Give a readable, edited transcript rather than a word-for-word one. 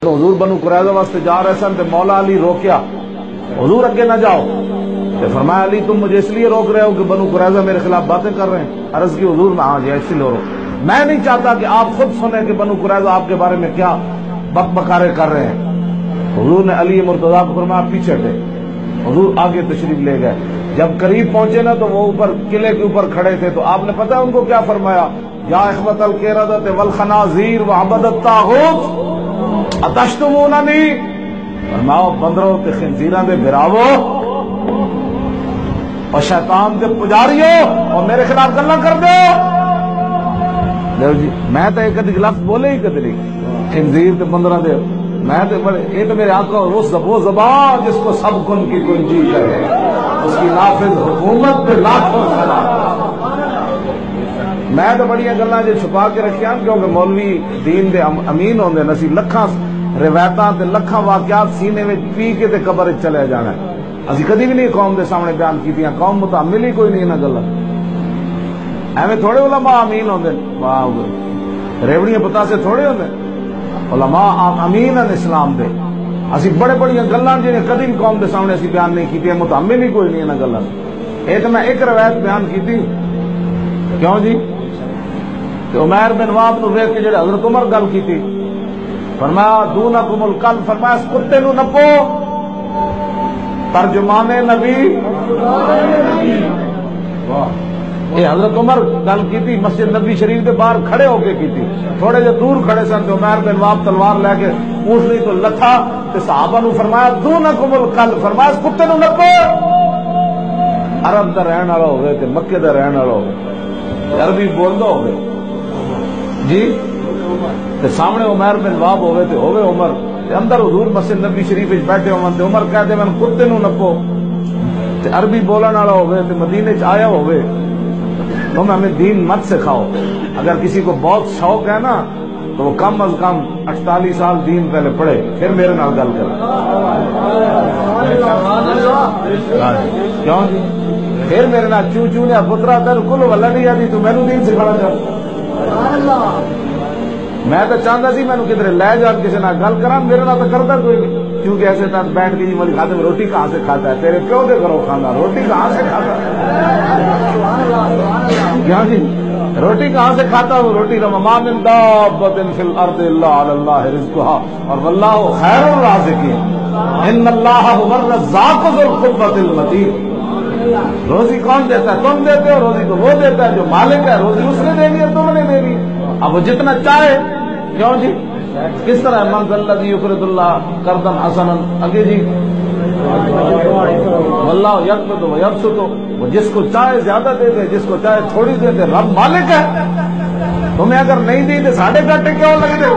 حضور بنو قریظہ واسطے جا رہے سن تے مولا علی روکیا، حضور اگے نہ جاؤ، تے فرمایا علی تم مجھے اس لیے روک رہے ہو کہ بنو قریظہ میرے خلاف باتیں کر رہے ہیں؟ عرض کی حضور میں ہاں جی اسی لیے روک، میں نہیں چاہتا کہ آپ خود سنیں کہ بنو قریظہ آپ کے بارے میں کیا بک بکارے کر رہے ہیں۔ حضور نے علی مرتضیٰ کو فرمایا پیچھے ہٹے، حضور آگے تشریف لے گئے۔ جب قریب پہنچے نا تو وہ اوپر قلعے کے اوپر کھڑے تھے، تو آپ نے پتہ ان کو کیا فرمایا؟ یا اخوۃ القردۃ والخنازیر وعبد الطاغوت اتشتموننی، فرماؤ بندروں تے خنزیراں دے براوو اور شیطان دے پجاریو اور میرے خلاف گلاں کر دو جی۔ میں تو ایک لفظ بولے ہی کدی نہیں، خنزیر تے بندراں دے، میں تو بڑے یہ تو میرے آقا وہ زبان جس کو سب کن کی کنجی کرے، اس کی نافذ حکومت پہ لاکھوں سلام۔ میں تو بڑی گلاں جو چھپا کے رکھیاں کیونکہ مولوی دین دے امین ہوندے نسی لکھاں روایتاں تے لکھاں واقعات سینے میں پی کے تے قبر وچ چلے جانا ہے۔ اسی کدی بھی نہیں قوم دے سامنے بیان کیتیاں، قوم متحمل ہی کوئی نہیں انہاں گلاں، ایویں تھوڑے علماء امین ہوندے، واہ ریوڑیاں پتا سے تھوڑے ہوندے علماء امین ہیں اسلام دے۔ اسی بڑے بڑیاں گلاں جنہیں کدی بھی قوم دے سامنے اسی بیان نہیں کیتیاں، متحمل ہی کوئی نہیں انہاں گلاں۔ ایک میں ایک روایت بیان کیتی، کیوں جی کہ عمیر بن وہب نو ویکھ کے جڑے حضرت عمر گل کیتی، فرمایا دونکم القلب، فرمایا اس کتے نو نپو، ترجمان نبی، یہ حضرت عمر گل کیتی مسجد نبی شریف کے باہر کھڑے ہو کے کیتی، تھوڑے جے دور کھڑے سن تو عمیر بن وہب تلوار لے کے اونٹنی تو لتھا تے صحابہ نو فرمایا دونکم القلب، فرمایا اس کتے نو نپو۔ عرب دا رہن والا ہوئے تے مکے دا رہن والا ہوئے، عربی بولدا ہوئے جی تے سامنے عمیر بن وہب ہوئے تے ہوئے عمر تے اندر حضور مسجد نبی شریف وچ بیٹھے ہون تے عمر کہتے میں کتے نو نپو، تے عربی بولن والا ہوئے تے مدینے چ آیا ہوئے، تم ہمیں دین مت سکھاؤ، اگر کسی کو بہت شوق ہے نا تو وہ کم از کم 48 سال دین پہلے پڑھے پھر میرے نال گل کرے، کیوں جی پھر میرے نال چوں چوں نے پترا تیر کل ولا نہیں آتی تو مینوں دین سکھانا چاہ۔ میں تو چاہتا سی مینوں کدھر لے جان کسی نال گل کران، میرے نال تو کرتا کوئی نہیں، کیونکہ ایسے طرح بیٹھ کے جی مولوی خادم روٹی کہاں سے کھاتا ہے، تیرے پیو دے گھروں کھانا، روٹی کہاں سے کھاتا ہے، کیا جی روٹی کہاں سے کھاتا ہوں؟ روٹی ما من دابۃ فی الارض الا علی اللہ رزقها اور واللہ خیر الرازقین ان اللہ هو الرزاق ذو القوۃ المتین۔ روزی کون دیتا ہے؟ تم دیتے ہو، روزی تو وہ دیتا ہے جو مالک ہے، روزی اس نے دینی ہے، تم نے دینی ہے، اب وہ جتنا چاہے، کیوں جی کس طرح من ذا الذی یقرض اللہ قرضا حسنا، اگے جی واللہ یقبض ویبسط، وہ جس کو چاہے زیادہ دے دے، جس کو چاہے تھوڑی دے دے، رب مالک ہے، تمہیں اگر نہیں دی تو ساڑھے گھاٹے کیوں لگ دے؟